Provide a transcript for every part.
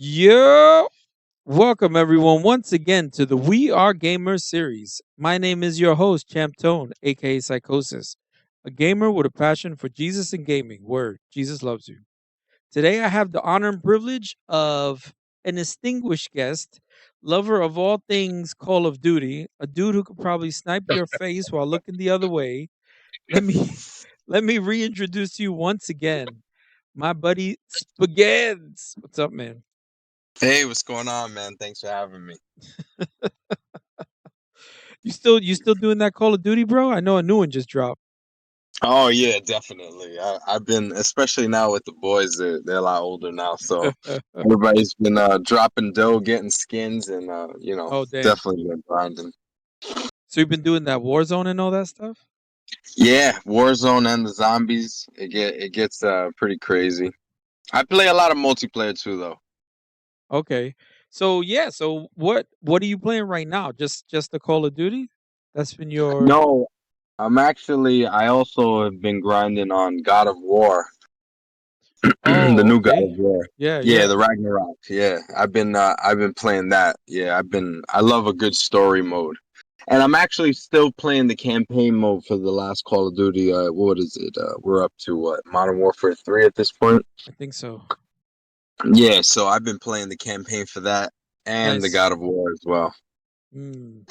Yo, welcome everyone once again to the We Are Gamers series. My name is your host, Champ Tone, aka Psychosis, a gamer with a passion for Jesus and gaming. Word, Jesus loves you. Today I have the honor and privilege of an distinguished guest, lover of all things Call of Duty, a dude who could probably snipe your face while looking the other way. Let me let me reintroduce you once again, my buddy Spagheds. What's up, man? Hey, what's going on, man? Thanks for having me. You still doing that Call of Duty, bro? I know a new one just dropped. Oh yeah, definitely. I've been, especially now with the boys, they're a lot older now, so everybody's been dropping dough, getting skins, and Oh damn! definitely been grinding. So you've been doing that Warzone and all that stuff? Yeah, Warzone and the zombies, it gets pretty crazy. I play a lot of multiplayer too, though. Okay. So yeah. So what are you playing right now? Just the Call of Duty? That's been your. No, I also have been grinding on God of War. The Oh, new God of okay. War. Yeah, Yeah, yeah. the Ragnarok. Yeah, I've been playing that. Yeah, I love a good story mode. And I'm actually still playing the campaign mode for the last Call of Duty. What is it? We're up to what? Modern Warfare 3 at this point. I think so. Yeah, so I've been playing the campaign for that and the Nice. God of War as well. Mm.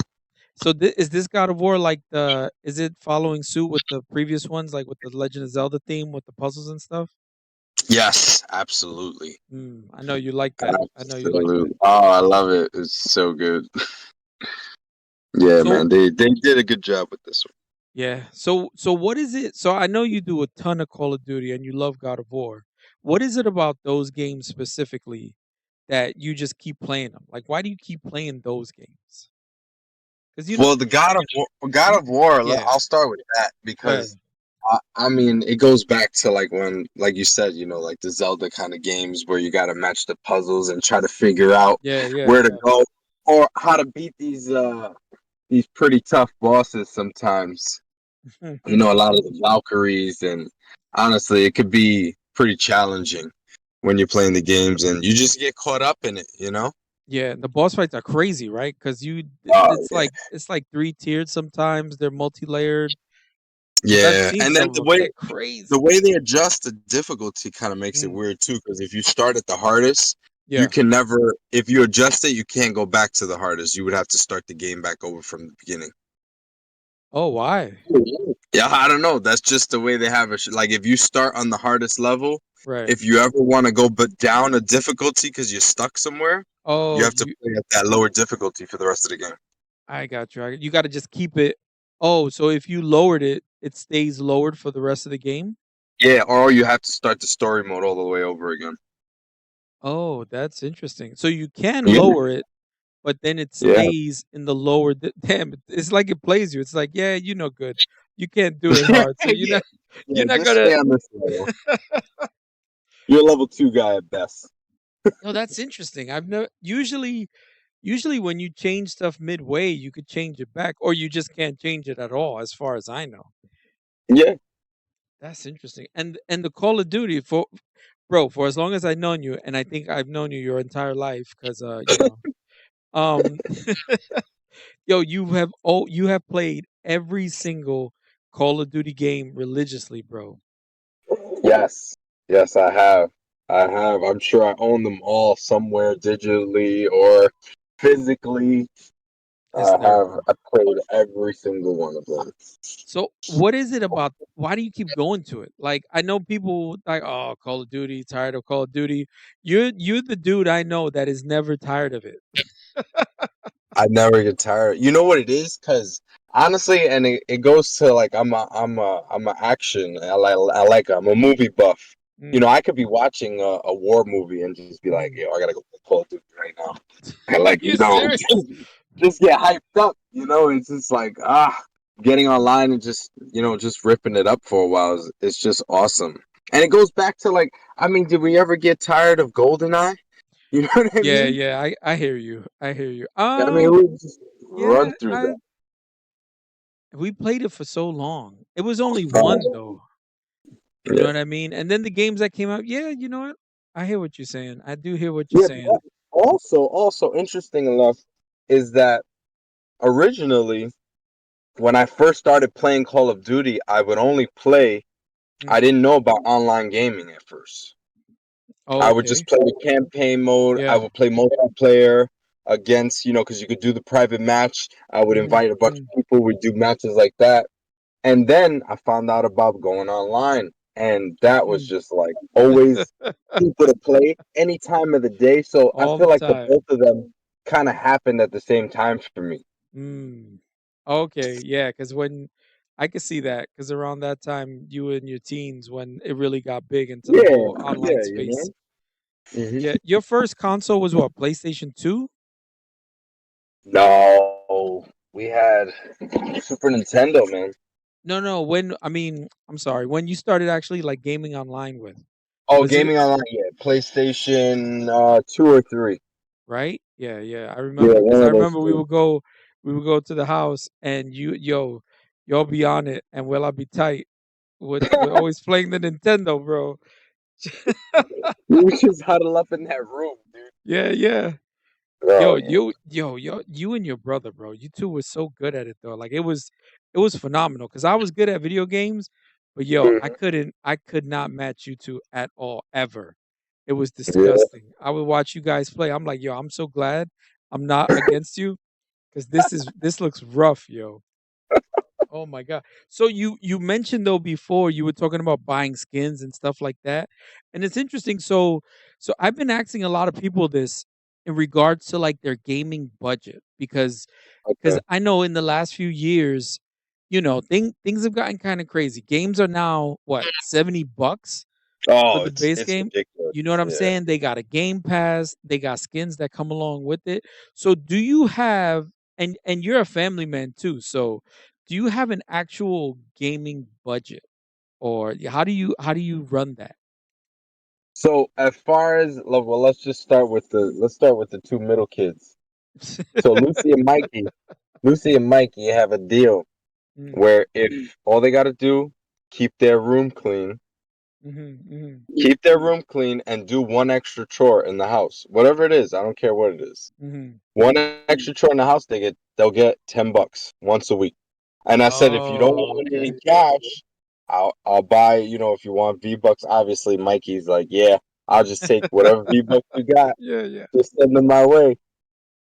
So is this God of War like the? Is it following suit with the previous ones, like with the Legend of Zelda theme with the puzzles and stuff? Yes, absolutely. I know you like that. I know you like that. Absolutely. Oh, I love it. It's so good. Yeah, So man. They did a good job with this one. yeah. So what is it? So I know you do a ton of Call of Duty and you love God of War. What is it about those games specifically that you just keep playing them? Like why do you keep playing those games? Cuz you know Well, the God you of War. yeah, I'll start with that go ahead. because I mean it goes back to like when, like you said, like the Zelda kind of games where you got to match the puzzles and try to figure out Yeah, yeah, where to yeah. go or how to beat these pretty tough bosses. Sometimes a lot of the Valkyries, and honestly, it could be pretty challenging when you're playing the games and you just get caught up in it. Yeah, the boss fights are crazy, right? Cuz Oh it's yeah. like three tiered sometimes. They're multi-layered cuz I've Yeah, seen and then some of them. They're the crazy. way they adjust the difficulty kind of makes it Mm, weird too. Because if you start at the hardest, you yeah. can never, if you adjust it, you can't go back to the hardest. You would have to start the game back over from the beginning. Oh, why? Yeah, I don't know. That's just the way they have it. Like if you start on the hardest level, Right. if you ever want to go but down a difficulty because you're stuck somewhere, you Oh, have to play at that lower difficulty for the rest of the game. I got you. You got to just keep it. Oh, so if you lowered it, it stays lowered for the rest of the game? Yeah, or you have to start the story mode all the way over again. Oh, that's interesting. So you can Yeah, lower it, but then it yeah. stays in the lower. Damn, it's like it plays you. It's like, yeah, you know, good. You can't do it hard, so you're Yeah. not. Yeah, You're not just gonna. stay on this level. You're a level 2 guy at best. No, that's interesting. I've no usually when you change stuff midway, you could change it back, or you just can't change it at all, as far as I know. Yeah. That's interesting. And the Call of Duty for bro, for as long as I've known you, and I think I've known you your entire life, because um, yo, you have played every single Call of Duty game religiously, bro. Yes. Yes, I have. I have. I'm sure I own them all somewhere digitally or physically. It's terrible. I played every single one of them. So, what is it about? Why do you keep going to it? Like, I know people like, oh, Call of Duty, tired of Call of Duty. You're the dude I know that is never tired of it. I never get tired. You know what it is? Because honestly, and it goes to like I'm a action. I'm a movie buff. Mm. I could be watching a war movie and just be like, Mm. yo, I gotta go play Call of Duty right now. And Are like, you serious? just get hyped up. It's just like getting online and just ripping it up for a while is just awesome. And it goes back to like, I mean, did we ever get tired of GoldenEye? You know what I Yeah, mean? yeah, I hear you. I hear you. I mean, we just run Yeah, through I that. we played it for so long. It was only one Oh, though. You know yeah. what I mean? And then the games that came out, yeah, you know what? I hear what you're saying. I do hear what you're Yeah. saying. Also interesting enough is that originally when I first started playing Call of Duty, I would only play. I Mm. didn't know about online gaming at first. Oh, I would okay. just play the campaign mode. I Yeah. would play multiplayer against, because you could do the private match. I would Mm-hmm. invite a bunch of people. We'd do matches like that. And then I found out about going online. And that was Mm. just like always people to play any time of the day. So I All feel the like the time. both of them kind of happened at the same time for me. Mm. Okay, yeah, because when I could see that, because around that time you were in your teens when it really got big into the Yeah, whole online yeah, space. hmm Yeah, your first console was what, PlayStation 2? No, we had Super Nintendo, man. No, no, when I mean, I'm sorry, when you started actually like gaming online with, Oh, was it gaming online, yeah. PlayStation 2 or 3. right? Yeah, yeah, I Yeah, remember because one I of those remember two. we would go to the house and y'all be on it and well, I'll be tight. We're always playing the Nintendo, bro. We just huddle up in that room, dude. Yeah, yeah. Oh yeah. You and your brother, bro. You two were so good at it though. Like it was phenomenal because I was good at video games, but Mhm. I could not match you two at all ever. It was Yeah. disgusting. I would watch you guys play. I'm like, yo, I'm so glad I'm not against you because this looks rough, yo. Oh my god. So you mentioned though before you were talking about buying skins and stuff like that. And it's interesting. So I've been asking a lot of people this in regards to like their gaming budget because Okay. I know in the last few years, things have gotten kind of crazy. Games are now what, $70 for Oh, the it's base it's game? You know what ridiculous. I'm Yeah. saying? They got a game pass, they got skins that come along with it. So do you have and you're a family man too. So do you have an actual gaming budget or how do you run that? So as far as well, let's start with the two middle kids. So Lucy and Mikey have a deal Mm, where if all they got to do keep their room clean, mhm, mhm, keep their room clean, and do one extra chore in the house, whatever it is. I don't care what it is. mhm. One extra chore in the house, they'll get $10 once a week. And I said, if you don't Oh, want any okay. cash, I'll buy. If you want V-Bucks. Obviously, Mikey's like, yeah, I'll just take whatever V-Bucks you got. Yeah, yeah. Just send them my way.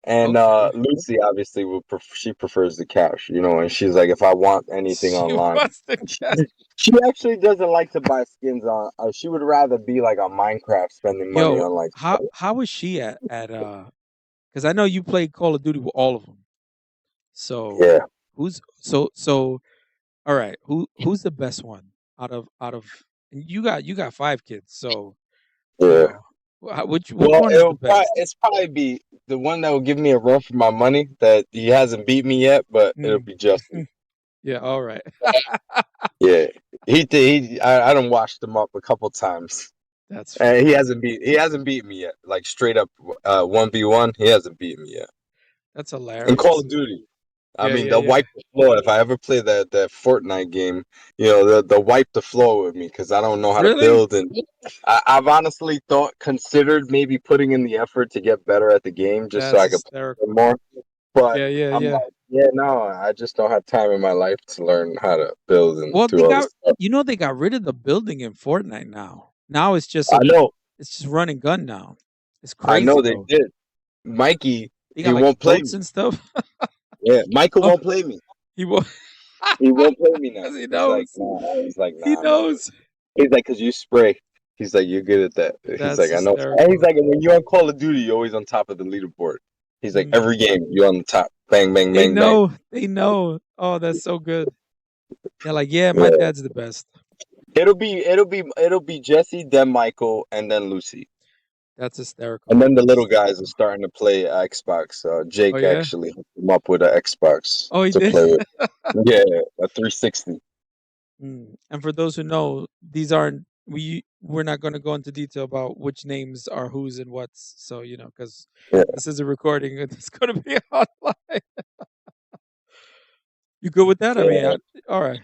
And Okay. Lucy obviously she prefers the cash, and she's like, if I want anything She online, wants the cat. she actually doesn't like to buy skins on. She would rather be like on Minecraft, spending money Yo, on like. how is she at because I know you played Call of Duty with all of them. So Yeah, who's so all right, who's the best one out of and you got 5 kids, so yeah. which Well, one is the best? it's probably be the one that will give me a run for my money. That he hasn't beat me yet, but it'll Mm. be Justin. Yeah, all right. Yeah, I done washed him up a couple times. That's funny. He hasn't beat me yet. Like straight up 1v1, he hasn't beat me yet. That's In Call hilarious. of Duty, I Yeah, mean, yeah, they'll yeah. wipe the floor. If I ever play that Fortnite game, they'll wipe the floor with me because I don't know how to Really? build. And I've honestly considered maybe putting in the effort to get better at the game just so That's I could play hysterical. more. But Yeah, yeah, I'm yeah. like, yeah, no, I just don't have time in my life to learn how to build and Well, do all this stuff. they got rid of the building in Fortnite now. Now I know, it's just run and gun now. It's I crazy, know they bro. did. Mikey, They he got like won't play boats me. and stuff. Yeah, Michael Oh, won't play me. he will He won't play me now. because he He's like, knows. nah. He's like, He nah, I'm not doing knows. it. He's like, cause you spray. He's like, you're good at that. He's That's like, I know. And he's hysterical. like, when you're on Call of Duty, you're always on top of the leaderboard. He's like, Mm. every game, you're on the top. Bang, bang, They bang, bang. know. They know. Oh, that's so good. They're like, yeah, my Yeah. dad's the best. It'll be Jesse, then Michael, and then Lucy. That's hysterical. And then the That's little guys are hysterical. starting to play Xbox. Oh Jake yeah. actually hooked him up with an Xbox Oh, he to did. play with. Yeah, a 360. Mm. And for those who know, these aren't we're not going to go into detail about which names are whose and what's. So because Yeah. this is a recording, and it's going to be online. You good with that? I mean, Yeah. all right.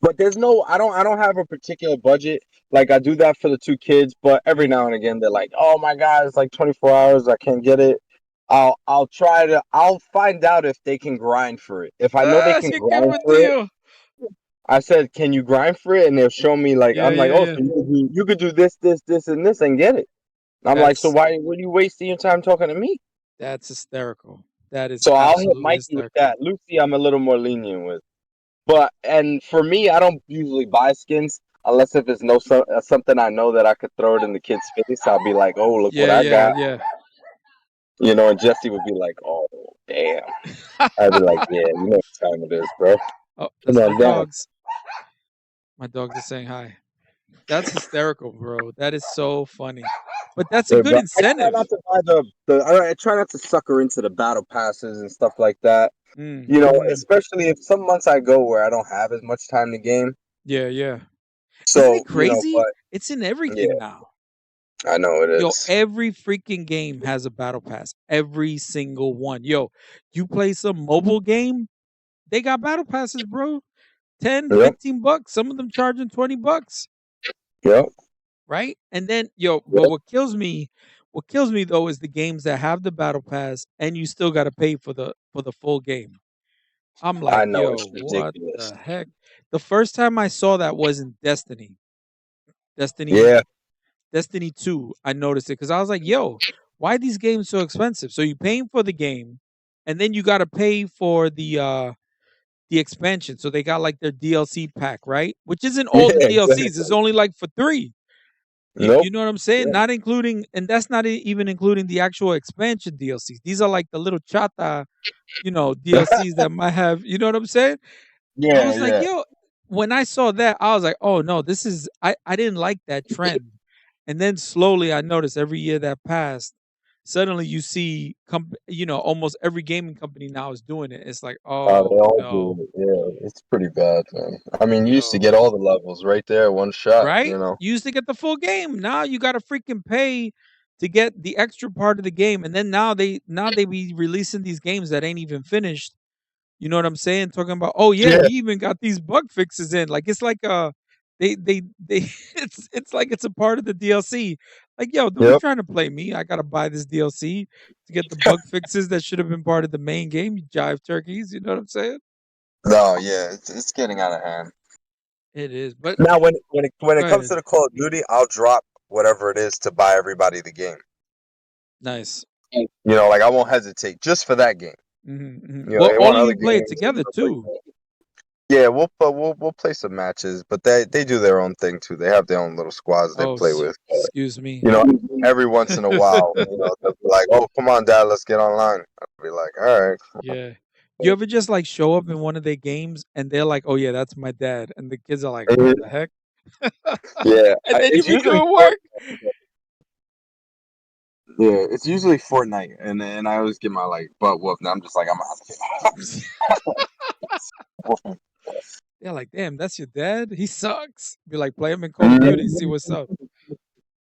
But I don't have a particular budget. Like I do that for the two kids, but every Mm. now and again they're like, "Oh my God, it's like 24 hours. I can't get it." I'll find out if they can grind for it. If I know they Ah, can sí, qué grind for it, tío. I said, "Can you grind for it?" And they'll show me like Yeah, I'm like, yeah, "Oh, so yeah. you could do this, this, this, and this and get it." And I'm like, "So That's why were you wasting your time talking to me?" that's hysterical. That is So I'll hit absolutely Mikey with hysterical. that. Lucy, I'm a little more lenient with. But and for me, I don't usually buy skins unless if it's something I know that I could throw it in the kid's face. I'll be like, "Oh, look what Yeah, I yeah, got," yeah. and Jesse would be like, "Oh, damn." I'd be like, "Yeah, you know what time it is, bro. Oh, Come that's my on down." dogs. My dogs are saying hi. That's hysterical, bro. That is so funny. But that's a Yeah, good but I try incentive. not to buy I try not to sucker into the battle passes and stuff like that. Mm-hmm. Especially if some months I go where I don't have as much time to game. Yeah, yeah. Isn't it So, crazy? but It's in yeah, everything now. I know it Yo, is. every freaking game has a battle pass. Every single one. Yo, you play some mobile game, they got battle passes, bro. 10, Yep, 15 bucks. Some of them charging 20 bucks, yep, right? And then, yo, but yep. what kills me though is the games that have the battle pass and you still got to pay for the full game. I'm I like, know yo, it's what ridiculous. the heck? The first time I saw that was in Destiny. Destiny Yeah, Destiny 2, I noticed it because I was like, yo, why are these games so expensive? So you're paying for the game, and then you gotta pay for the expansion. So they got like their DLC pack, right? Which isn't yeah, all the DLCs. It's exactly. only like for three. You Nope. know what I'm saying? Yeah, Not including, and that's not even including the actual expansion DLCs. These are like the little chata, DLCs that might have, you know what I'm saying? I yeah, was like, yeah. yo, when I saw that, I was like, oh no, I didn't like that trend. And then slowly I noticed every year that passed, suddenly you see almost every gaming company now is doing it. It's like, They oh all do no, it. Yeah, it's pretty bad, man. I mean, you used to yo. get all the levels right there, one shot. Right? You used to get the full game. Now you gotta freaking pay to get the extra part of the game. And then now they be releasing these games that ain't even finished. You know what I'm saying? Talking about, oh yeah, Yeah, we even got these bug fixes in. Like it's like they it's like it's a part of the DLC. Like, yo, don't be yep. trying to play me. I gotta buy this DLC to get the bug fixes that should have been part of the main game, you jive turkeys. You know what I'm saying? No, yeah, it's getting out of hand. It is. But Now, when it go comes to ahead. the Call of Duty, I'll drop whatever it is to buy everybody the game. Nice. Like I won't hesitate just for that game. Well, They all want of other you play it games and together stuff like too. that. Yeah, we'll play some matches, but they do their own thing too. They have their own little squads they Oh, play with. excuse me. You know, every once in a while, they'll be like, "Oh, come on, Dad, let's get online." I'll be like, "All right." Yeah. You ever just like show up in one of their games and they're like, "Oh yeah, that's my dad," and the kids are like, "What Mhm. the heck?" Yeah, And then you it's be usually doing work. Fortnite. Yeah, it's usually Fortnite, and then I always get my like butt whooped. And I'm just like, I'm out. They're like, "Damn, that's your dad. He sucks." Be like, "Play him in Call of Duty, see Mhm. what's up."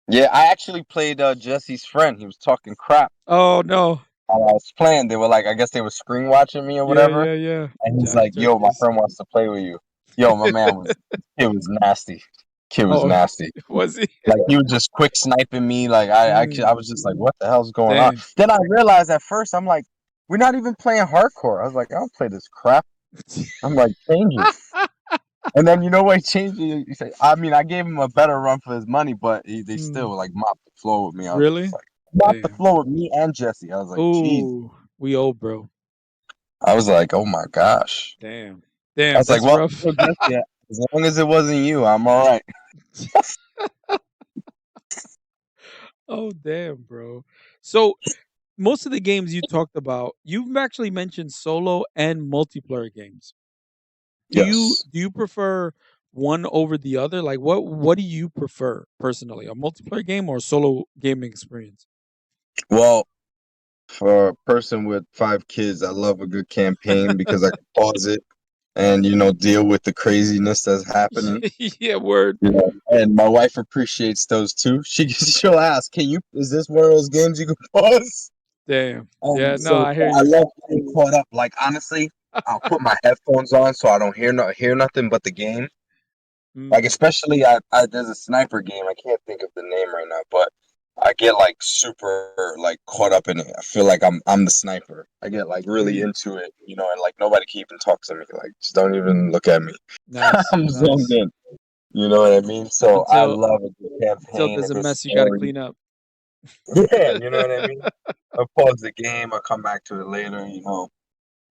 Yeah, I actually played Jesse's friend. He was talking crap Oh no. while I was playing. They were like, I guess they were screen watching me or Yeah, whatever. yeah, yeah. And he's Jive like, "Yo, my turkeys. friend wants to play with you." Yo, my man was it was nasty. Kid was Oh, nasty. was he? Like he was just quick sniping me. Like I Mm, was just like, what the hell's going on? damn. Then I realized at first, I'm like, we're not even playing hardcore. I was like, I don't play this crap. I'm like, change it. And then you know what? He changed it. He said, I mean, I gave him a better run for his money, but they Mm, still like mopped the floor with me. I was just really? like, mopped the Damn. floor with me and Jesse. I was like, geez. Ooh, we old, bro. I was like, oh my gosh. Damn. I Damn, was like, that's well, rough. Jesse, as long as it wasn't you, I'm all right. Oh, damn, bro. So most of the games you talked about, you've actually mentioned solo and multiplayer games. Do you Yes. do you prefer one over the other? Like what do you prefer personally? A multiplayer game or a solo gaming experience? Well, for a person with 5 kids, I love a good campaign because I can pause it and deal with the craziness that's happening. Yeah, word. And my wife appreciates those too. She'll ask, "Can you? Is this one of those games you can pause?" Damn. Yeah, no, So I hear I you. love getting caught up. Like honestly, I'll put my headphones on so I don't hear nothing but the game. Like Mm, especially I there's a sniper game. I can't think of the name right now, but I get like super like caught up in it. I feel like I'm the sniper. I get like really mm. into it, and like nobody can even talk to me. Like just don't even look at me. Nice, I'm zoned nice. in. You know what I mean? So I Until love a good until campaign, a there's a good mess you got to story. clean up. Yeah, you know what I mean? I pause the game, I come back to it later.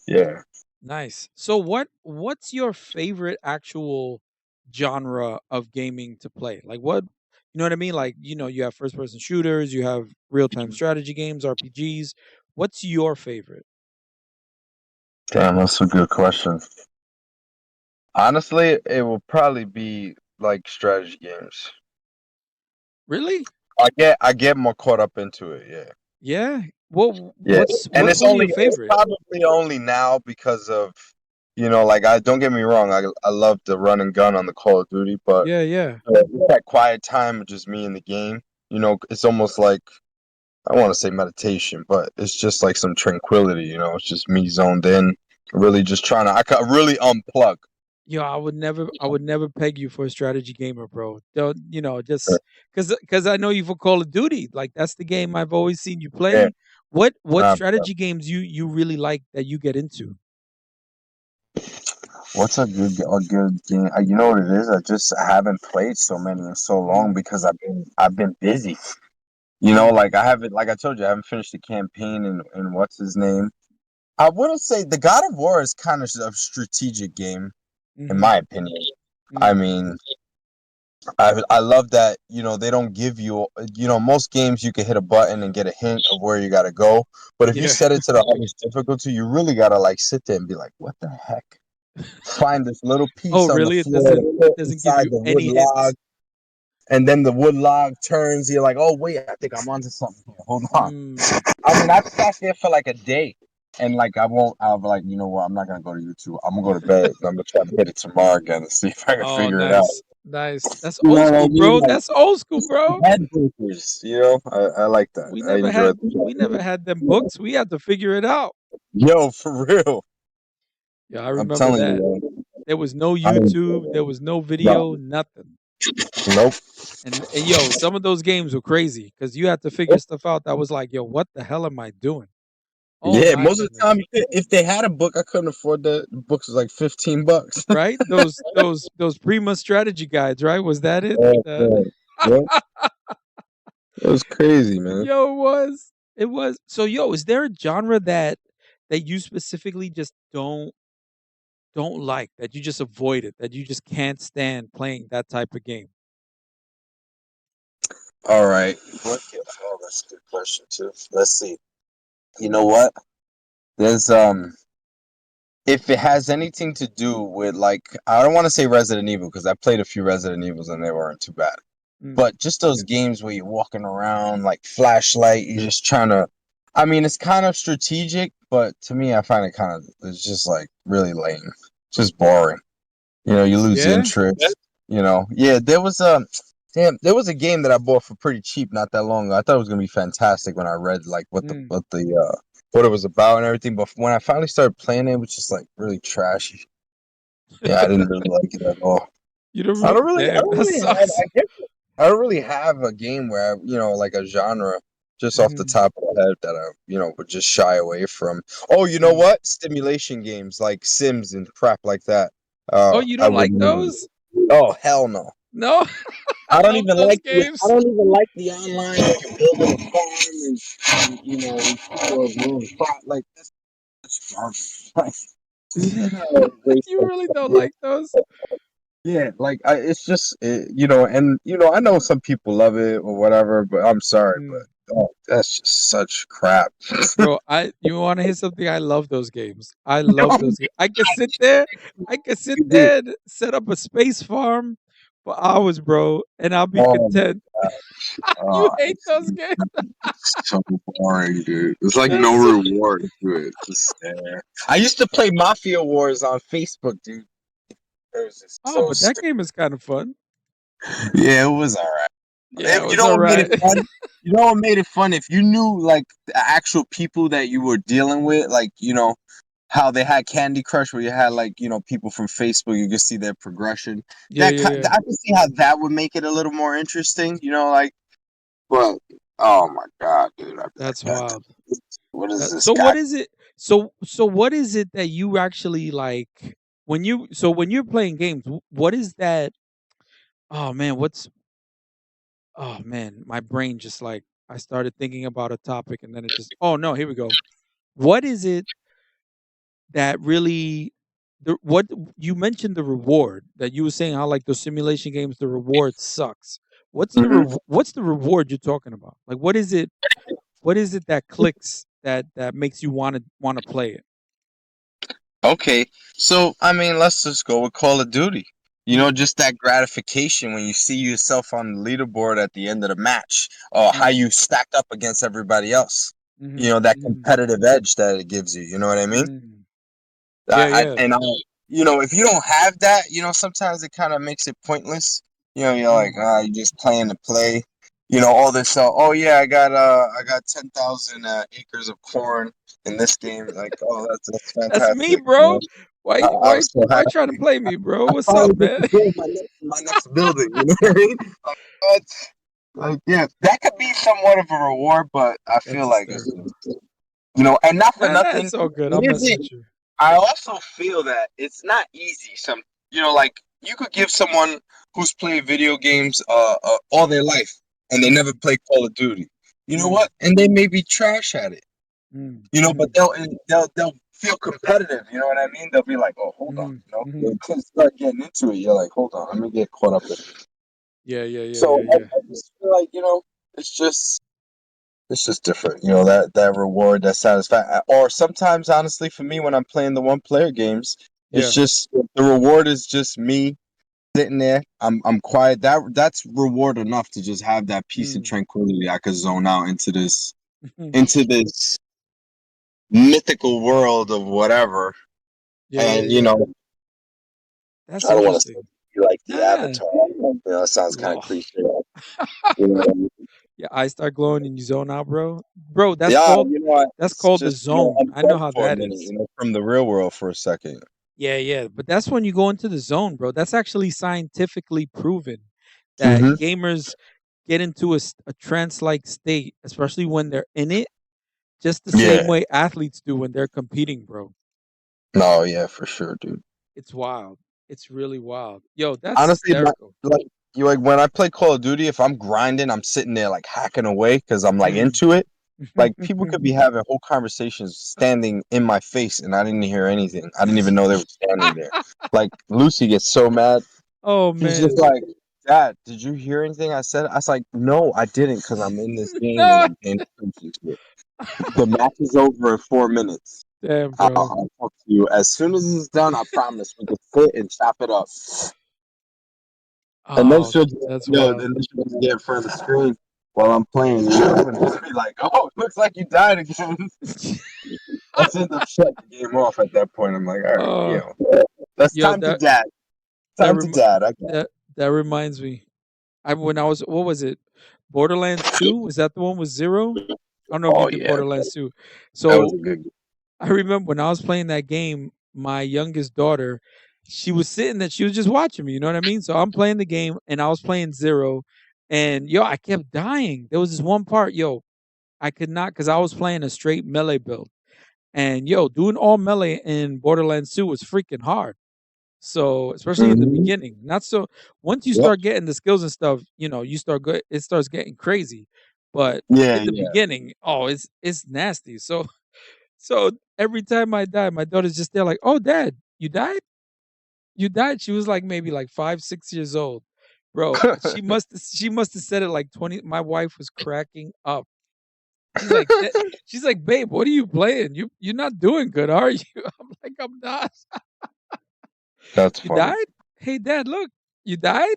Yeah. Nice. So what's your favorite actual genre of gaming to play? Like what you know what I mean? Like, you have first person shooters, you have real time strategy games, RPGs. What's your favorite? Damn, that's a good question. Honestly, it will probably be like strategy games. Really? I get more caught up into it, yeah. Yeah. What Yeah. And what's one of your it's favorite? probably only now because of like I don't get me wrong, I love the run and gun on the Call of Duty, but Yeah, yeah. that quiet time with just me in the game, it's almost like I don't want to say meditation, but it's just like some tranquility. It's just me zoned in, really just trying to I could really unplug. Yo, I would never peg you for a strategy gamer, bro. Don't, just cuz I know you for Call of Duty. Like that's the game I've always seen you Yeah. play. What Um, strategy games you really like that you get into? what's a good game? You know what it is? I just haven't played so many in so long Mm, because I've been busy. mm, Like I haven't, like I told you, I haven't finished the campaign and what's his name. I wouldn't say the God of War is kind of a strategic game, in mhm, my opinion. I mm. mean, I love that, they don't give most games you can hit a button and get a hint of where you gotta go. But if you Yeah. set it to the hardest difficulty, you really gotta like sit there and be like, what the heck? Find this little Oh, piece on the really? It floor doesn't to it put doesn't give inside you the wood any log, hints? and then the wood log turns. You're like, oh wait, I think I'm onto something here. Hold on. Mm. I mean, I've sat there for like a day, and like I won't. I'll be like, you know what? I'm not gonna go to YouTube. I'm gonna go to bed. And I'm gonna try to hit it tomorrow again and see if I can Oh, figure it out. nice. Nice. That's You know old what I school, mean? bro. Like That's old school, bro. head breakers. I like that. We I never enjoy had that. we never had them books. We had to figure it out. Yo, for real. Yeah, I I'm remember telling that. you, There was no I YouTube, there was no no, video, nothing. nope. And yo, some of those games were crazy because you had to figure stuff out that was like, yo, what the hell am I doing? Oh Yeah, my most of the time, goodness. if they had a book, I couldn't afford the books. Was like $15. Right? Those Prima strategy guides, right? Was that it? Oh, man. Yeah, it was crazy, man. Yo, it was. It was. So yo, is there a genre that you specifically just don't like, that you just avoid it, that you just can't stand playing that type of game? All right. Oh, that's a good question too. Let's see. You know what? There's if it has anything to do with like I don't want to say Resident Evil because I played a few Resident Evils and they weren't too bad. Mm. But just those games where you're walking around like flashlight, you're just trying to. I mean, it's kind of strategic, but to me, I find it kind of it's just like really lame, just boring. You lose Yeah? interest. Yeah. There was a game that I bought for pretty cheap not that long ago. I thought it was gonna be fantastic when I read like Mm. what it was about and everything. But when I finally started playing it, it was just like really trashy. Yeah, I didn't really like it at all. You don't I really don't really, I damn, don't that really have. sucks. I don't really have a game where like a genre just off the Mhm. top of the head that I would just shy away from. Oh, you know Mm. what? Stimulation games like Sims and crap like that. Oh, you I don't like wouldn't even. those? Oh hell no! No? I I don't love even those like the. I games. don't even like the online where you're building a farm and people are growing crop like that's garbage. Waste You of really don't time. like those? Yeah, like it's just and I know some people love it or whatever, but I'm sorry, Mm. but that's just such crap. Bro, you wanna hear something? I love those games. I love No, those games. I could sit dude. there and set up a space farm for hours, bro, and I'll be Oh my content. You god, hate those games? it's so boring, dude. There's like no That's so reward to it. Just I used to play Mafia Wars on Facebook, dude. It was just Oh, so but that stupid. game is kinda fun. Yeah, it was alright. Yeah, it You was know what made it alright. fun? You know what made it fun? If you knew like the actual people that you were dealing with, like how they had Candy Crush, where you had like people from Facebook, you could see their progression. Yeah, yeah, yeah. I can see how that would make it a little more interesting. Like, but oh my god, dude, I'd be like, That's God, wild. what is this So what guy? is it? So what is it that you actually like when you're playing games? What is that? Oh man, what's oh man, my brain just like I started thinking about a topic and then it just oh no, here we go. What is it that really what you mentioned the reward that you were saying how like those simulation games the reward sucks. Hmm. What's the reward you're talking about? Like what is it that clicks that makes you want to play it? Okay, so I mean, let's just go with Call of Duty. Mm, Just that gratification when you see yourself on the leaderboard at the end of the match, or how mm, you stacked up against everybody else. mhm, That mhm, competitive edge that it gives you. You know what I mean? mm. Yeah, yeah. If you don't have that, sometimes it kind of makes it pointless. You're like, Mm. you're just playing to play. All this. Oh yeah, I got 10,000 acres of corn in this game. Like, oh, that's That's me, fantastic. bro. I, Why I was so why trying to happy. play me, bro? I What's finally up, get man? to build my next building. You know what I mean? Like, what? Like, yeah, that could be somewhat of a reward, but I That's feel like hysterical. and not for Nah, nah, nothing. it's all good. It I'm messing isn't. with you. I also feel that it's not easy. Like you could give someone who's played video games all their life and they never Mm, play Call of Duty. You know mm, what? And they may be trash at it. mm, But mhm, they'll feel competitive. You know what I mean? They'll be like, oh, hold on. mhm, They mhm. start getting into it. You're like, hold on, let me get caught up in it. Yeah, yeah, yeah, So yeah, yeah. I just feel like it's just it's just different. That reward, that satisfaction. Or sometimes, honestly, for me, when I'm playing the one player games, it's Yeah. just the reward is just me sitting there. I'm quiet. That's reward enough to just have that peace and Mm. tranquility. I could zone out Mhm. into this mythical world of whatever. Yeah, yeah, And yeah. I That's don't want to say interesting. like the Nah. avatar. It sounds kind of Whoa. cliche. What I mean? Your eyes start glowing and you zone out, bro. Bro, Yeah, that's it's called the just zone. I know unplugged how for a that minute, is. from the real world for a second. Yeah, yeah. But that's when you go into the zone, bro. That's actually scientifically proven that Hmm. gamers get into a trance like state, especially when they're in it, just the same Yeah. way athletes do when they're competing, bro. No, yeah, for sure, dude. It's wild. It's really wild. Yo, that's Honestly, hysterical. like when I play Call of Duty, if I'm grinding, I'm sitting there like hacking away because I'm like Mm. into it. Like people could be having whole conversations standing in my face, and I didn't hear anything. I didn't even know they were standing there. Like Lucy gets so mad. Oh She's just man. like, "Dad, did you hear anything I said?" I was like, "No, I didn't, because I'm in this game and No. I'm paying attention to it. The match is over in 4 minutes. Damn, I'll, bro. I'll talk to you as soon as it's done. I promise we can sit and chop it up." And then Oh, she'll, that's wild. then she'll just get in front of the screen while I'm playing, and just be like, "Oh, it looks like you died again." Let's end up shutting the game off at that point. I'm like, "All right, uh that's yo, time to dad. that Time to rem- dad." I got that reminds me. I when I was what was it? Borderlands 2? Was that the one with Zero? it. I don't know if you Oh did yeah, Borderlands 2. that was So a good game. I remember when I was playing that game, my youngest daughter, she was sitting there, she was just watching me, you know what I mean? So I'm playing the game and I was playing Zero and yo, I kept dying. There was this one part, yo, I could not because I was playing a straight melee build. And yo, doing all melee in Borderlands 2 was freaking hard. So, especially in the Hmm. beginning, not so once you Yep. start getting the skills and stuff, you start good, it starts getting crazy. But Yeah, in the yeah. beginning, oh, it's nasty. So every time I die, my daughter's just there like, "Oh, dad, you died? You died?" She was like maybe like 5, 6 years old. Bro, she must have said it like 20. My wife was cracking up. She's like, she's like, babe, what are you playing? You're not doing good, are you? I'm like, I'm not. That's You funny. died? Hey, dad, look, you died?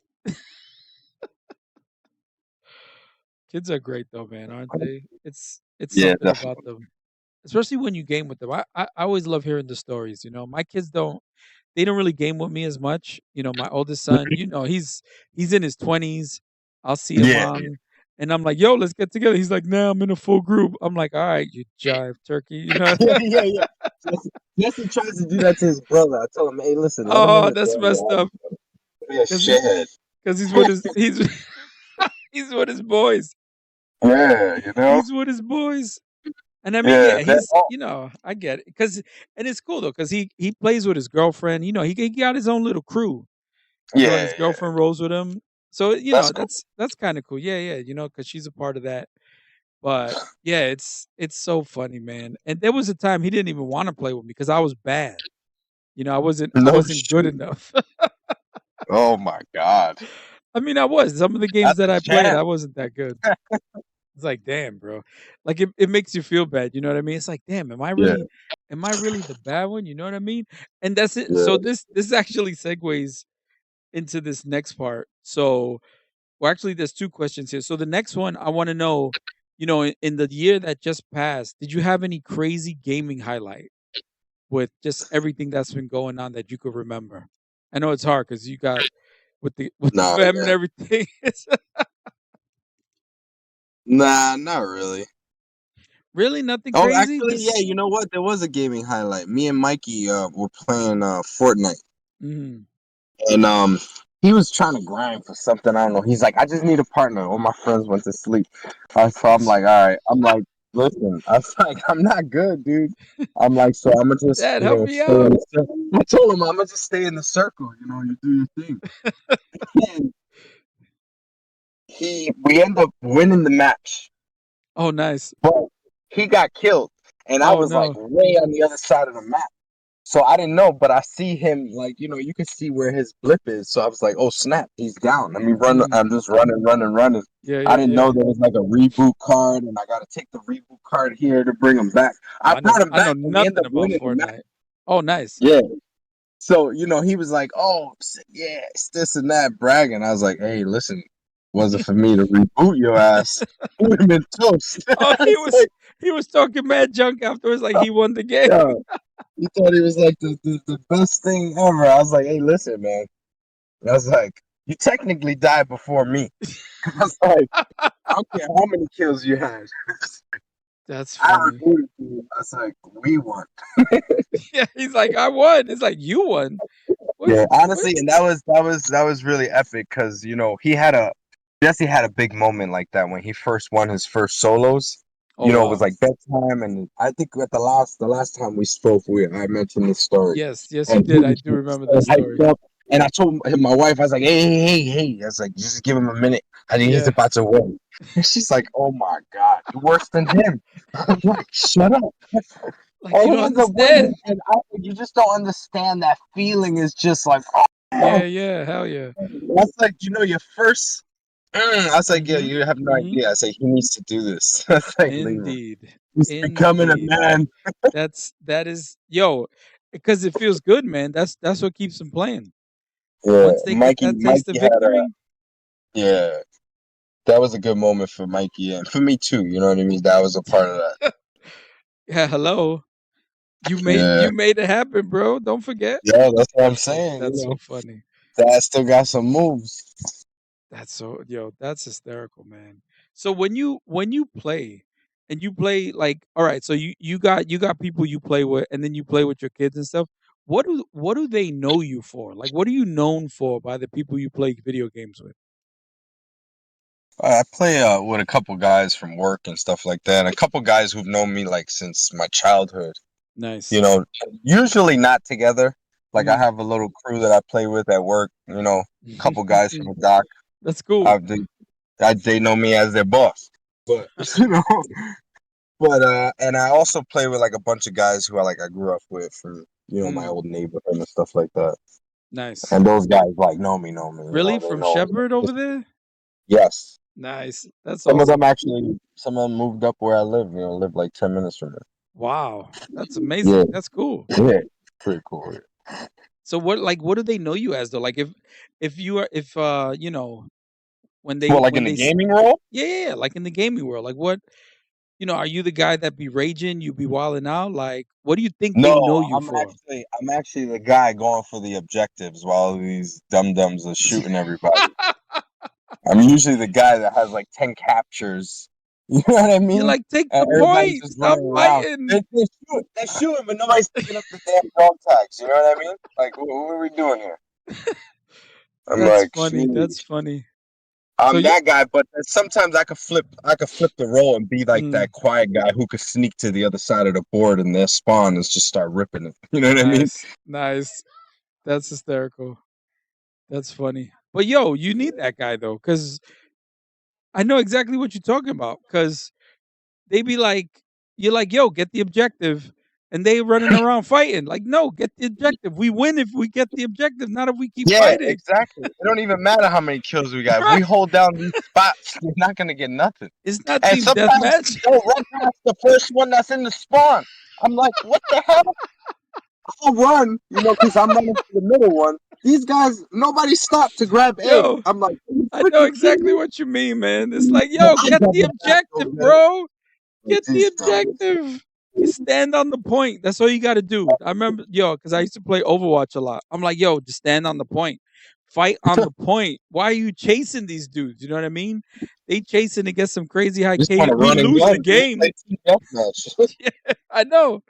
Kids are great though, man, aren't they? It's Yeah, something about definitely. them, especially when you game with them. I always love hearing the stories. My kids don't. They don't really game with me as much. My oldest son, he's in his 20s. I'll see him Yeah, on, And I'm like, yo, let's get together. He's like, nah, I'm in a full group. I'm like, all right, you jive turkey. You know? Yeah, yeah, yeah. Jesse tries to do that to his brother. I told him, hey, listen, let him in Oh, the that's family. messed up. Be a Cause he, shithead. cause he's with his he's he's with his boys. Yeah, He's with his boys. And I mean, Yeah, yeah, that. he's Oh, I get it. And it's cool though, cause he plays with his girlfriend. He got his own little crew. And yeah, his yeah. girlfriend rolls with him. So That's cool. that's kind of cool. Yeah, yeah. Cause she's a part of that. But yeah, it's so funny, man. And there was a time he didn't even want to play with me because I was bad. I No wasn't good shoot. enough. Oh my God. I mean, I was. Some of the games That's that a I played, champ. I wasn't that good. It's like, damn, bro. Like it makes you feel bad. You know what I mean? It's like, damn, Yeah, am I really the bad one? You know what I mean? And that's it. yeah. So this actually segues into this next part. So, well, actually, there's two questions here. So the next one, I want to know, in the year that just passed, did you have any crazy gaming highlight with just everything that's been going on that you could remember? I know it's hard because you got with the No, fam and yeah. everything. Nah, not really. Really nothing Oh, crazy. actually, Just yeah. You know what? There was a gaming highlight. Me and Mikey were playing Fortnite, mm. and he was trying to grind for something. I don't know. He's like, I just need a partner. All my friends went to sleep. So I'm like, all right. I'm like, listen. I was like, I'm not good, dude. I'm like, so I'm gonna just, Dad, help me stay in out. the circle. I told him I'm gonna just stay in the circle. You do your thing. And we end up winning the match, Oh, nice. but he got killed, and I Oh was like no. way on the other side of the map. So I didn't know, but I see him like you can see where his blip is. So I was like, oh snap, he's down. Let me run. Mm. I'm just running, running, running. Yeah, I yeah, didn't yeah. know there was like a reboot card, and I got to take the reboot card here to bring him back. Oh, I brought him I know back, and we ended nothing up about winning the match. Fortnite. Oh, nice. Yeah. So he was like, "Oh, yeah, it's this and that," bragging. I was like, "Hey, listen, wasn't for me to reboot your ass. You would have been toast." Oh, I was like, he was talking mad junk afterwards, like he won the game. "Yo." He thought he was like the best thing ever. I was like, "Hey, listen, man." I was like, "You technically died before me." I was like, "I don't care how many kills you had." That's I funny. rebooted you. I was like, "We won." Yeah, he's like, I won. It's like you won. What? Yeah, What? honestly, and that was really epic because Jesse had a big moment like that when he first won his first solos. Oh It was wow. like bedtime, and I think at the last time we spoke, I mentioned this story, Yes, yes, you and he did. I was do just remember so that story. hyped up. And I told my wife, I was like, "Hey, hey, hey, hey!" I was like, "Just give him a minute. I think he's Yeah. about to win." And she's like, "Oh my god, you're worse than him." I'm like, "Shut up." Like you And don't he ends up winning, understand. and you just don't understand that feeling. Is just like, Yeah, oh, yeah, hell yeah. that's like your first. I was like, yeah, Mm-hmm. you have no Mm-hmm. idea. I say he needs to do this. That's like leave him. Indeed. He's becoming a Indeed. man. That is yo, because it feels good, man. That's what keeps them playing. Yeah, Once they get Mikey. that taste of Mikey had a victory, yeah. That was a good moment for Mikey and for me too. You know what I mean? That was a part of that. yeah, hello. Yeah, You made it happen, bro. Don't forget. yeah. That's what I'm saying. That's so funny. Dad still got some moves. That's hysterical, man. So when you play and you play like all right, so you got people you play with and then you play with your kids and stuff. What do they know you for? Like what are you known for by the people you play video games with? I play with a couple guys from work and stuff like that. And a couple guys who've known me like since my childhood. You Nice. know, usually not together. Like I Mm. have a little crew that I play with at work. A couple guys from the dock. That's cool. Uh, they, they know me as their boss. But you know, and I also play with like a bunch of guys who I grew up with from my Mm. old neighborhood and stuff like that. Nice. And those guys like know me. Really? They From know. Shepherd over there? Yes. Nice. That's Some of them awesome. actually, some of them moved up where I live. Live like 10 minutes from there. Wow. That's Yeah, amazing. That's cool. yeah, pretty cool. So what do they know you as though? Like if you are if Well, like when in the they gaming role? yeah, yeah, yeah, like in the gaming world, like what are you the guy that be raging, you be wilding out? Like what do you think they know No, you for? I'm actually the guy going for the objectives while these dum dums are shooting everybody. I'm usually the guy that has like 10 captures. You know what I You're mean? like, take And the everybody's point. just Stop running around. fighting. They're shooting, but nobody's picking up the damn dog tags. You know what I mean? Like, what are we doing here? I'm That's like, funny. That's sheesh. funny. So I'm you, that guy, but sometimes I could flip the role and be like mm, that quiet guy who could sneak to the other side of the board and their spawn and just start ripping it. You know what I mean? nice, nice. That's hysterical. That's funny. But yo, you need that guy though, because I know exactly what you're talking about. Because they be like, you're like, yo, get the objective, and they running around fighting. Like, no, get the objective. We win if we get the objective, not if we keep Yeah, fighting. exactly. It don't even matter how many kills we got. If we Right? hold down these spots, we're not gonna get nothing. It's not And team sometimes deathmatch. they'll run past the first one that's in the spawn. I'm like, what the hell? I'll run, because I'm running to the middle one. These guys, nobody stopped to grab A. Yo, I'm like, are you I know freaking kidding exactly me? what you mean, man. It's like, So yo, I get the double back, go objective, get it. bro. Like, Get the these guys. objective. You stand on the point. That's all you got to do. I remember, yo, because I used to play Overwatch a lot. I'm like, yo, just stand on the point. Fight on the point. Why are you chasing these dudes? You know what I mean? They chasing to get some crazy high Just want K. to We run and lose gun. the Just play game. team deathmatch. Yeah, I know.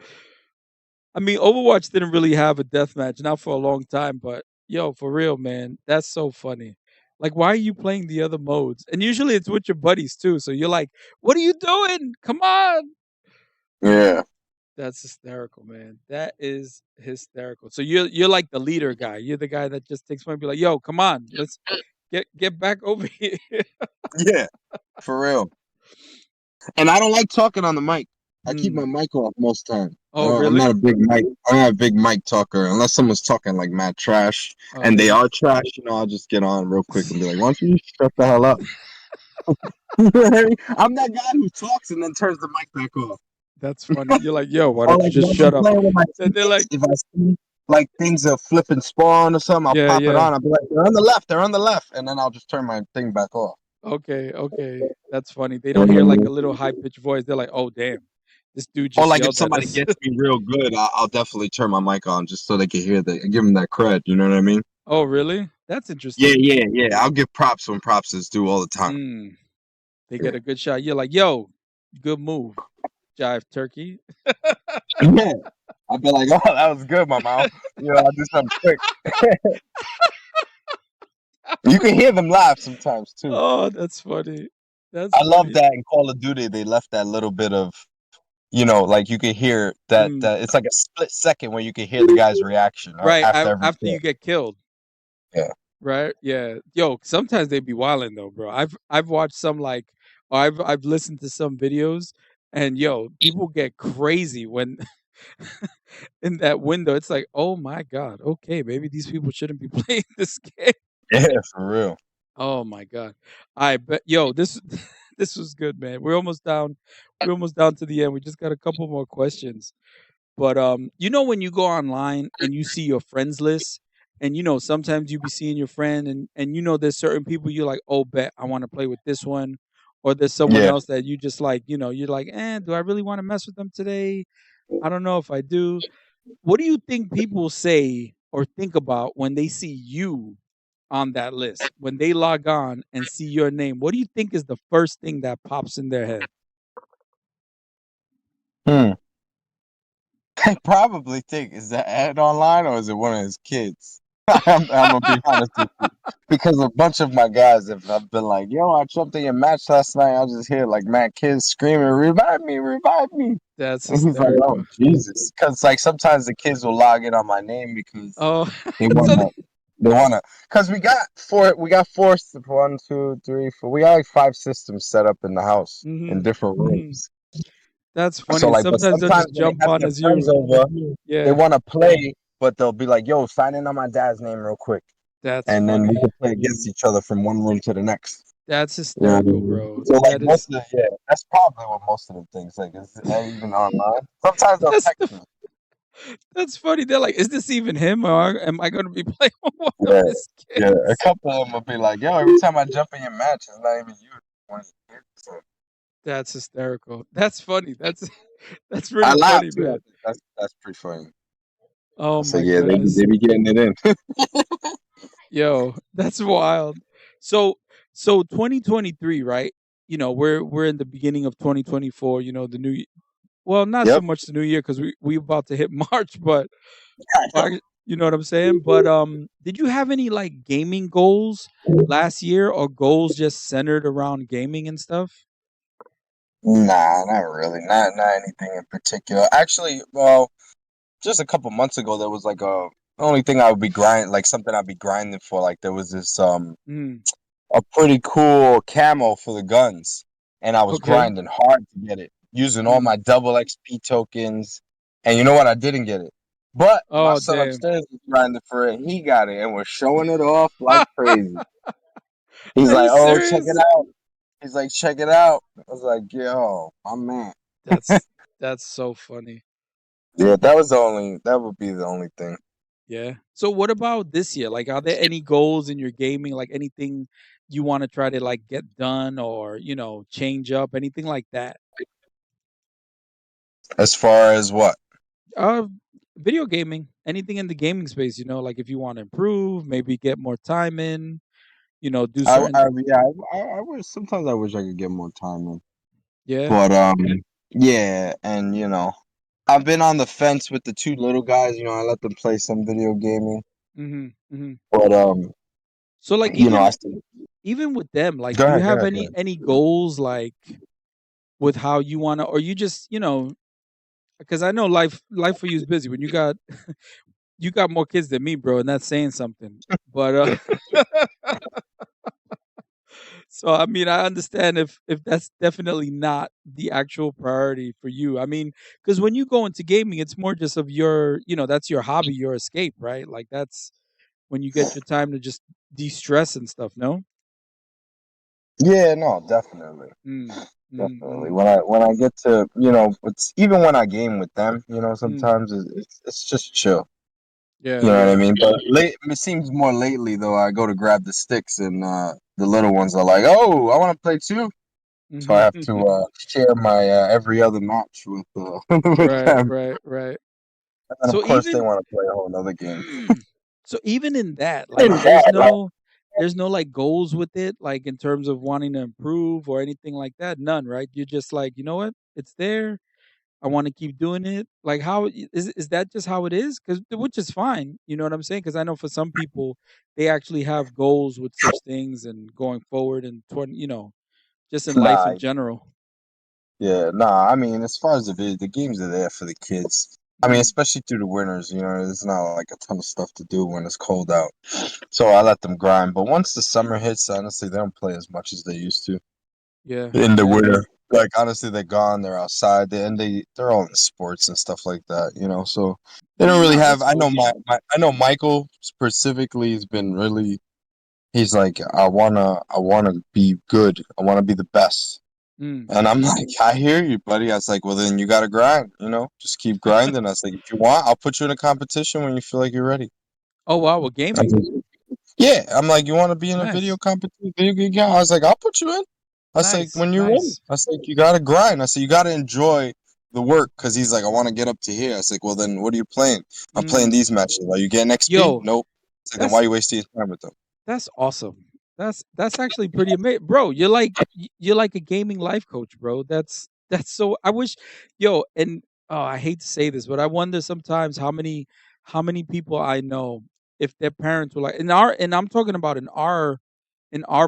I mean, Overwatch didn't really have a deathmatch, not for a long time, but yo, for real, man, that's so funny. Like, why are you playing the other modes? And usually it's with your buddies too. So you're like, what are you doing? Come on. Yeah. That's hysterical, man. That is hysterical. So you're like the leader guy. You're the guy that just takes point and be like, yo, come on, let's get back over here. Yeah. For real. And I don't like talking on the mic. I keep my Mm. mic off most time. Oh, I'm not really? a big mic. I'm not a big mic talker unless someone's talking like mad trash, Oh, and they yeah. are trash. I'll just get on real quick and be like, "Why don't you shut the hell up?" You know what I mean? I'm that guy who talks and then turns the mic back off. That's funny. You're like, yo, why Or don't you like just when shut I'm up? playing with my Then they're teammates, like, if I see like things are flipping spawn or something, I'll yeah, pop it yeah. on. I'll be like, "They're on the left. They're on the left," and then I'll just turn my thing back off. Okay, okay. That's funny. They don't hear like a Mhm. little high pitched voice. They're like, oh, damn, this dude Or just like if yelled at somebody us. gets me real good, I'll definitely turn my mic on just so they can hear give them that cred. You know what I mean? Oh, really? That's Yeah, interesting. yeah, yeah. I'll give props when props is due all the time. Mm, they get Yeah. a good shot. You're like, yo, good move, Jive Turkey. Yeah. I'll be like, oh, that was good, my mouth. I'll do something quick. You can hear them laugh sometimes too. Oh, that's funny. That's I love funny. that in Call of Duty they left that little bit of, like you can hear that, Mm, that it's like a split second where you can hear the guy's reaction right. after every After kill. you get killed. Yeah. Right? Yeah. Yo, sometimes they be wilding though, bro. I've watched some like or I've listened to some videos and yo, people get crazy when in that window. It's like, oh my god, okay, maybe these people shouldn't be playing this game. Yeah, for real. Oh my god. I bet yo, this this was good, man. We're almost down. We're almost down to the end. We just got a couple more questions. But when you go online and you see your friends list, and sometimes you be seeing your friend, and there's certain people you're like, oh, bet I want to play with this one, or there's someone Yeah. else that you just like, you're like, do I really want to mess with them today? I don't know if I do. What do you think people say or think about when they see you on that list? When they log on and see your name, what do you think is the first thing that pops in their head? Hmm. I probably think, is that Ed online or is it one of his kids? I'm gonna be honest with you, because a bunch of my guys have been like, "Yo, I jumped in your match last night. I just hear like mad kids screaming, 'Revive me!'" That's And he's like, "Oh hysterical. Jesus!" Because like sometimes the kids will log in on my name because Oh, they so wanna, because we got one, two, three, four. We got like 5 systems set up in the house in hmm different hmm rooms. That's So funny. like, but Sometimes they'll sometimes just when they jump have on their as friends you. over, they Yeah, want to play, but they'll be like, "Yo, sign in on my dad's name real quick," that's and then we funny. can play against each other from one room to the next. That's You know what I hysterical, mean? bro. So like That is that's probably what most of the things like is even online. Sometimes they'll that's text me. that's funny. They're like, "Is this even him, or am I going to be playing with one of Yeah, his yeah. A kids?" couple of them will be like, "Yo, every time I jump in your match, it's not even you. It's one of your kids." So That's hysterical. That's funny. That's that's I really laugh funny, too. I man. think that's pretty funny. Oh I say, my yeah, goodness, they be getting it in. yo, that's wild. So So 2023, right? We're in the beginning of 2024. The well, not so Yep. much the new year because we about to hit March, but you know what I'm saying. But did you have any like gaming goals last year, or goals just centered around gaming and stuff? Nah, not really. Not anything in particular. Actually, well, just a couple months ago, there was like the only thing I would be like something I'd be grinding for. Like there was this Mm, a pretty cool camo for the guns, and I was okay. grinding hard to get it, using all Mm. my double XP tokens. And you know what? I didn't get it, but my Oh son damn. upstairs was grinding for it. He got it and was showing it off like crazy. He's Are you like, "Oh, check it serious? out." He's like, "Check it out." I was like, "Yo, my man." That's that's so funny. Yeah, that was the only. That would be the only thing. Yeah. So what about this year? Like, are there any goals in your gaming? Like anything you want to try to like get done, or change up, anything like that? As far as what? Uh, Video gaming, anything in the gaming space. Like if you want to improve, maybe get more time in. Do certain. Yeah, I wish sometimes I wish I could get more time in, Yeah. but yeah, and I've been on the fence with the two little guys. I let them play some video gaming, Mm-hmm. Mm-hmm. but So like I even still even with them, like, go do you ahead, go have ahead, go any ahead. goals like with how you want to, or you just because I know life for you is busy when you got more kids than me, bro, and that's saying something. But so I mean, I understand if that's definitely not the actual priority for you. I mean, because when you go into gaming, it's more just of your, that's your hobby, your escape, right? Like that's when you get your time to just de-stress and stuff. No. Yeah, no, definitely, Mm, mm, definitely. mm, When I get to it's even when I game with them, mm. sometimes it's just chill. Yeah, You know what I yeah. mean? But it seems more lately though. I go to grab the sticks, and the little ones are like, "Oh, I want to play too." So I have to share my every other match with with Right, them, right, right. and then of So course they even want to play a whole other game. so even in that, like And that, like, there's no like goals with it, like in terms of wanting to improve or anything like that. None, right? You're just like, you know what? It's there. I want to keep doing it. Like is that just how it is? Cuz which is fine, you know what I'm saying? Cuz I know for some people they actually have goals with such things and going forward and just in life nah, in general. yeah, nah. I mean, as far as the games are there for the kids. I mean, Mm, especially through the winters. There's not like a ton of stuff to do when it's cold out, so I let them grind. But once the summer hits, honestly, they don't play as much as they used to yeah, in the yeah. winter. Like honestly, they're gone. They're outside. They're all in sports and stuff like that. So they don't really Nah, have. that's I know cool. I know Michael specifically has been really. He's like, I wanna be good. I wanna be the best. Mm. And I'm like, I hear you, buddy. I was like, well, then you gotta grind. Just keep grinding. I was like, if you want, I'll put you in a competition when you feel like you're ready. Oh wow, with I gaming. said, yeah, I'm like, you want to be in a video Nice. competition, video game? I was like, I'll put you in. I was like, Nice. when you're ready. Nice. I was like, you gotta grind. I said, you gotta enjoy the work because he's like, I want to get up to here. I was like, well, then what are you playing? I'm playing Mm. these matches. Are you getting XP? Yo, Nope. So then why that's are you wasting your time with them? that's awesome. That's actually pretty amazing, bro. You're like a gaming life coach, bro. That's so. I wish, yo, and oh, I hate to say this, but I wonder sometimes how many people I know if their parents were like and I'm talking about in our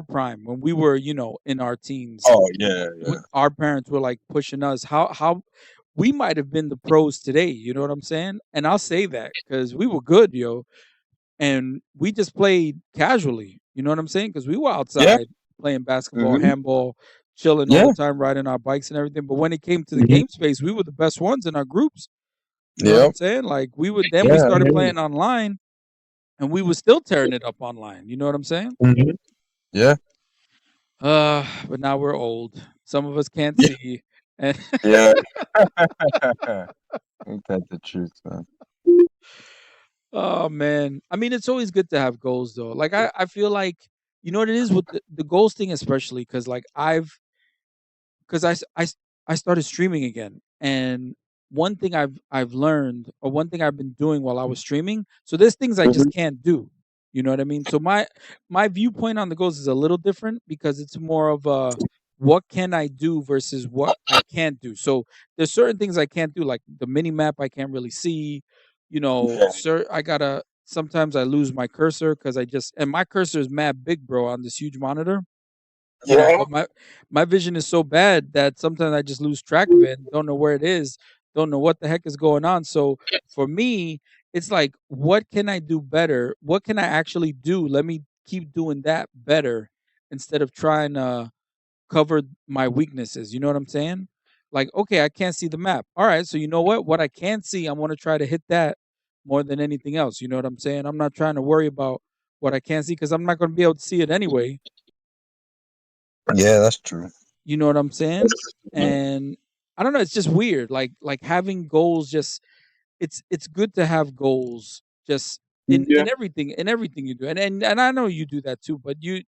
prime when we were in our teens, Oh yeah, yeah. our parents were like pushing us. How we might have been the pros today. You know what I'm saying? And I'll say that because we were good, yo, and we just played casually. You know what I'm saying? Because we were Yeah. outside playing basketball, Hmm. handball, chilling all Yeah. the time, riding our bikes and everything. But when it came to the Hmm. game space, we were the best ones in our groups. You know what I'm Yep. saying? Like we would then we Yeah. started playing online, and we were still tearing it up online. You know what I'm saying? Hmm. Yeah. But now we're old. Some of us can't see, and Yeah. Ain't that the truth, man? oh man, I mean, it's always good to have goals though. Like I feel like you know what it is with the goals thing, especially because like because I started streaming again, and one thing I've learned, or one thing I've been doing while I was streaming. So there's things I just Hmm. can't do. You know what I mean? So my viewpoint on the goals is a little different because it's more of a what can I do versus what I can't do. So there's certain things I can't do, like the mini map I can't really see. You know, Yeah. sir, I gotta sometimes I lose my cursor because I just and my cursor is mad big, bro, on this huge monitor. You know, Yeah. but my vision is so bad that sometimes I just lose track of it and don't know where it is, don't know what the heck is going on. So for me, it's like, what can I do better? What can I actually do? Let me keep doing that better instead of trying to cover my weaknesses. You know what I'm saying? Like, okay, I can't see the map. All right, so you know what? What I can see, I want to try to hit that more than anything else. You know what I'm saying? I'm not trying to worry about what I can't see because I'm not going to be able to see it anyway. Yeah, that's true. You know what I'm saying? And I don't know, it's just weird. Like having goals just it's good to have goals just Yeah. in everything you do. And I know you do that too, but Yeah.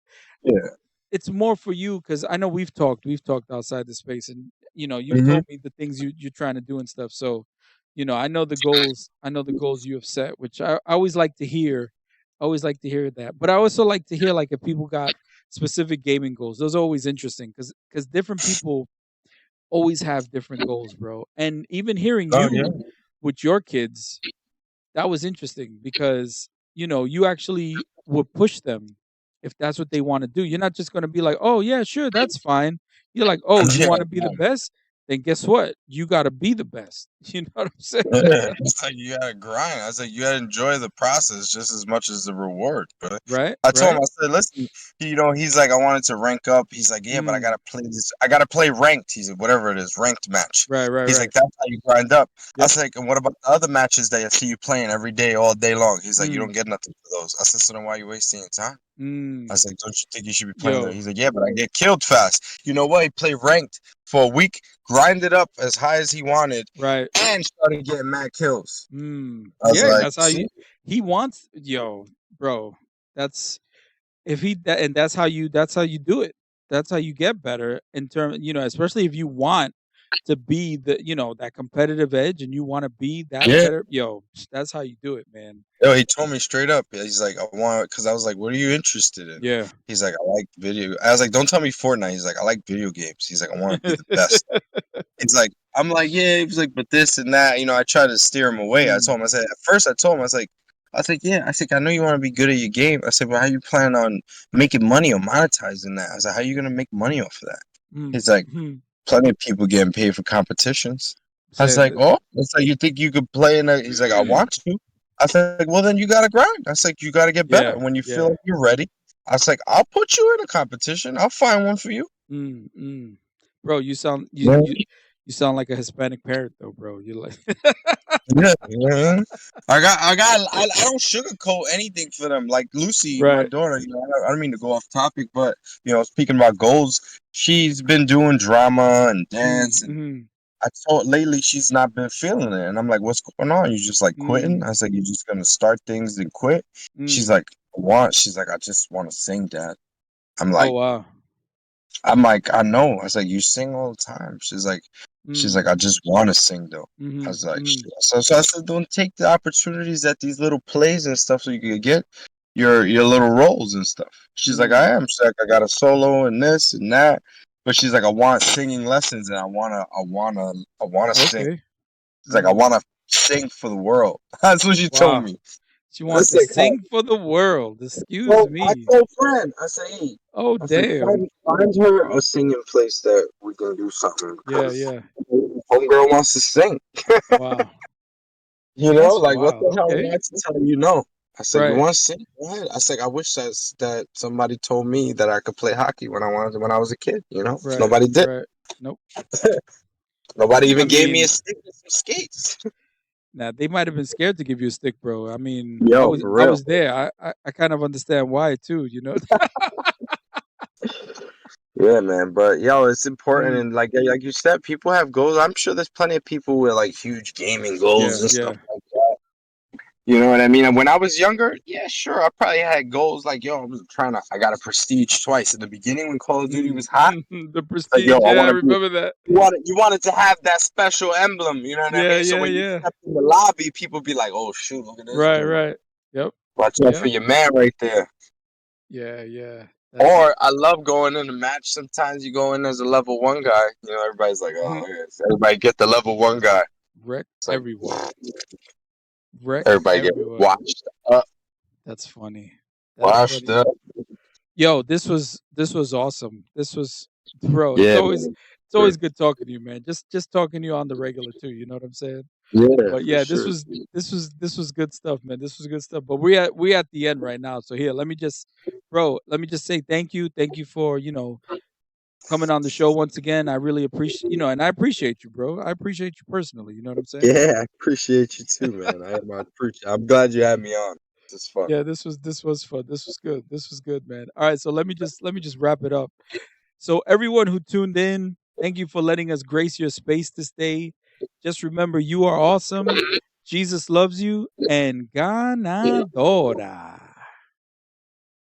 it's more for you because I know we've talked outside the space and you've Hmm. told me the things you're trying to do and stuff. So, I know the goals you have set, which I always like to hear. I always like to hear that. But I also like to hear like if people got specific gaming goals. Those are always interesting because different people always have different goals, bro. And even hearing Oh yeah. you with your kids, that was interesting because you actually would push them if that's what they want to do. You're not just going to be like, oh yeah, sure, that's fine. You're like, oh, you Yeah. want to be the best, then guess what, you got to be the best. You know what I'm saying? Yeah. It's like you gotta grind. I was like, you gotta enjoy the process just as much as the reward. But Right, I told him, right. I said, listen, he's like, I wanted to rank up. He's like, yeah, but I Mm, gotta play this. I gotta play ranked. He's like, whatever it is, ranked match. right, right, He's like, right. that's how you grind up. I Yep. was like, and what about the other matches that I see you playing every day, all day long? He's like, you Mm, don't get nothing for those. I said, so then why are you wasting your time? I mm. was like, don't you think you should be playing there? Yo, He's like, yeah, but I get killed fast. You know what? He played ranked for a week, grinded up as high as he wanted, right. and started getting mad kills. I was Yeah, like, that's how see? he wants, yo, bro. That's if he that and that's how you do it. That's how you get better in term, especially if you want to be that competitive edge and you want to be that Yeah. better. Yo, that's how you do it, man. Yo, he told me straight up. He's like, I want, because I was like, what are you interested in? Yeah. He's like, I like video. I was like, don't tell me Fortnite. He's like, I like video games. He's like, I want to be the best. It's like, I'm like, yeah. He was like, but this and that. I tried to steer him away. I Mm, told him, I said, at first, I told him, I was like, yeah. I said, I know you want to be good at your game. I said, but how you plan on making money or monetizing that? I was like, how you gonna make money off of that? mm, He's like, mm. plenty of people getting paid for competitions. I was Said like, that. oh, it's like you think you could play in a? He's like, I want to. I said, well, then you gotta grind. I was like, you gotta get better. Yeah, And when you feel yeah. like you're ready, I was like, I'll put you in a competition. I'll find one for you. Mm, mm. Bro, you sound you Yeah, you you sound like a Hispanic parent though, bro. You're like yeah, yeah. I don't sugarcoat anything for them. Like Lucy, my right. daughter, I don't mean to go off topic, but speaking about goals, she's been doing drama and Mm, dance, and mm, I told lately she's not been feeling it, and I'm like, "What's going on? You just like quitting?" mm, I said, "You're just gonna start things and quit?" She's mm. like, "Want?" She's like, "I just want to sing, Dad." I'm Oh like, wow. I know." I was like, "You sing all the time." She's like, Mm, "I just want to sing though." I mm, was like, mm, So I said, "Don't take the opportunities at these little plays and stuff, so you can get your little roles and stuff." She's like, mm. "I am." She's like, "I got a solo and this and that." But she's like, I want singing lessons, and I wanna sing. Okay. She's like, I Mm. want to sing for the world. That's what she told Wow. me. She I wants to said, sing for the world. Excuse I me. told friend, I said, hey, Oh I said, damn. find her a singing place that we can do something Yeah, because yeah. homegirl wants to sing. Wow. What That's the wild. hell am Okay. I to tell you no? I said, you Right. want to sing? Go ahead. I said, I wish that somebody told me that I could play hockey when I was a kid. Right. Nobody did. Right. Nope. Nobody I even gave me a mean, stick and some skates. now they might have been scared to give you a stick, bro. I mean, I Yo, was for I real. was there. I kind of understand why too. Yeah, man. But yo, it's important, Mm. and like you said, people have goals. I'm sure there's plenty of people with like huge gaming goals Yeah, and stuff yeah. like that. You know what I mean? And when I was younger, yeah, sure, I probably had goals like, yo, I got a prestige twice in the beginning when Call of Duty was Mm. hot. The Like, yo, prestige, I yeah, I want to be. remember that. You wanted to have that special emblem. You know what I Yeah, mean? So yeah, when you yeah. step in the lobby, people be like, oh shoot, look at this Right, dude. right. Yep. Watch out for Yep. your man right there. Yeah, yeah. That's Or I love going in a match. Sometimes you go in as a level one guy. You know, everybody's like, oh, yes. Everybody get the level one guy. wreck It's like everyone. Wreck everybody get everyone. washed up, That's funny. That's washed funny. up. Yo, this was awesome. This was bro, Yeah, man. it's always good talking to you, man. Just talking to you on the regular too, you know what I'm saying? Yeah, But for yeah, sure. this was good stuff, man. This was good stuff. But we at the end right now. So here, let me just say thank you. Thank you for, coming on the show once again. I really appreciate, and I appreciate you, bro. I appreciate you personally, you know what I'm saying? Yeah, I appreciate you too, man. I'm glad you had me on. This is fun. Yeah, this was fun. This was good. This was good, man. All right, so let me just wrap it up. So everyone who tuned in, thank you for letting us grace your space this day. Just remember you are awesome. Jesus loves you and ganadora.